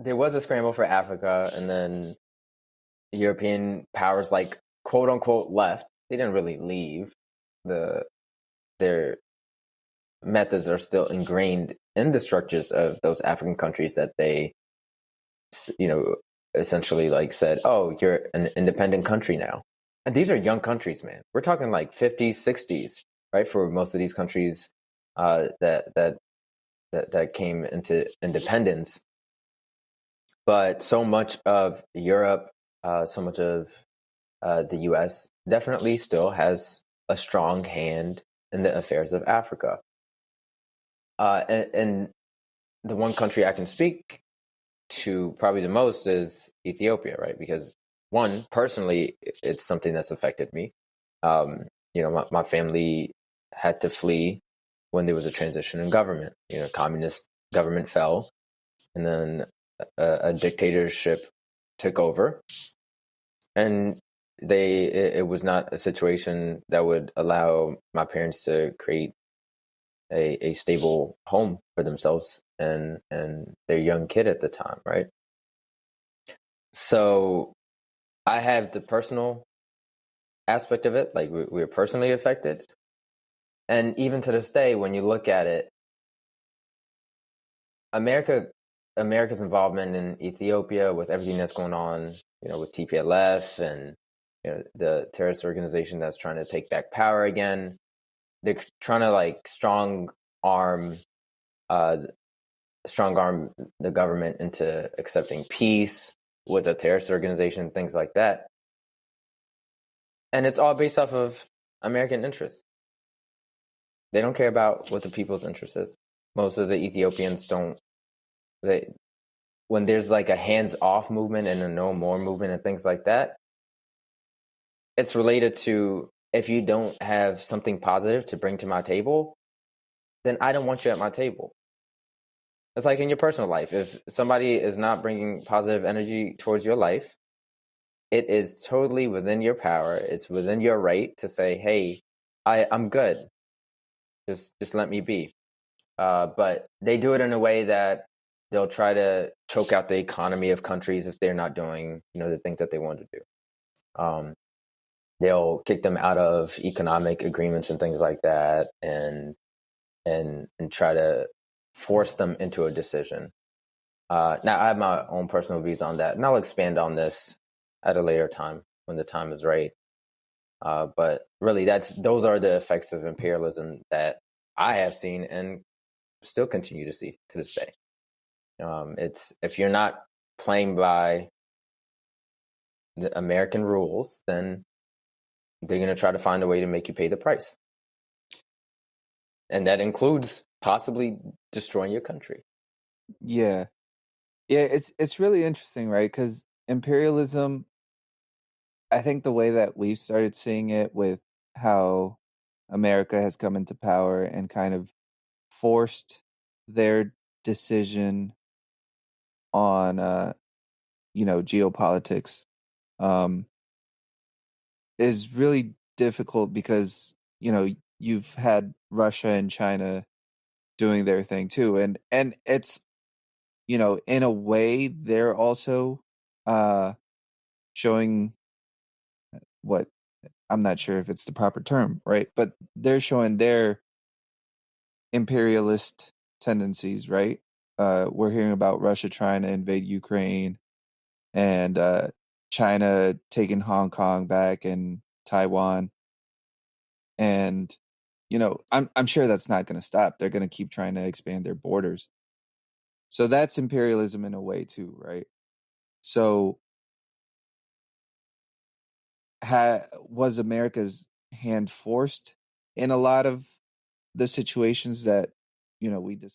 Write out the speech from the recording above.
there was a scramble for Africa, and then European powers, like, quote unquote, left. They didn't really leave. Their methods are still ingrained in the structures of those African countries that they, essentially like said, oh, you're an independent country now. And these are young countries, man. We're talking like 50s, 60s, right? For most of these countries that came into independence. But so much of Europe, so much of the US definitely still has a strong hand in the affairs of Africa. And the one country I can speak to probably the most is Ethiopia, right? Because one, personally, it's something that's affected me. My family had to flee when there was a transition in government. Communist government fell, and then a dictatorship took over, and it was not a situation that would allow my parents to create a stable home for themselves and their young kid at the time, right? So I have the personal aspect of it, like we're personally affected. And even to this day, when you look at it, America's involvement in Ethiopia with everything that's going on, with TPLF and the terrorist organization that's trying to take back power again. They're trying to like strong arm the government into accepting peace with a terrorist organization, things like that. And it's all based off of American interests. They don't care about what the people's interest is. Most of the Ethiopians don't. When there's like a hands-off movement and a no more movement and things like that, it's related to, if you don't have something positive to bring to my table, then I don't want you at my table. It's like in your personal life. If somebody is not bringing positive energy towards your life, it is totally within your power. It's within your right to say, hey, I'm good. Just let me be. But they do it in a way that they'll try to choke out the economy of countries if they're not doing, the things that they want to do. They'll kick them out of economic agreements and things like that, and try to force them into a decision. Now, I have my own personal views on that, and I'll expand on this at a later time when the time is right. But really, those are the effects of imperialism that I have seen and still continue to see to this day. It's, if you're not playing by the American rules, then they're going to try to find a way to make you pay the price. And that includes possibly destroying your country. Yeah. It's really interesting, right? Because imperialism, I think the way that we've started seeing it with how America has come into power and kind of forced their decision on, geopolitics, um, is really difficult because, you've had Russia and China doing their thing too. And it's, in a way, they're also showing what, I'm not sure if it's the proper term, right? But they're showing their imperialist tendencies, right? We're hearing about Russia trying to invade Ukraine and China taking Hong Kong back and Taiwan. And, I'm sure that's not going to stop. They're going to keep trying to expand their borders. So that's imperialism in a way too, right? So was America's hand forced in a lot of the situations that, we just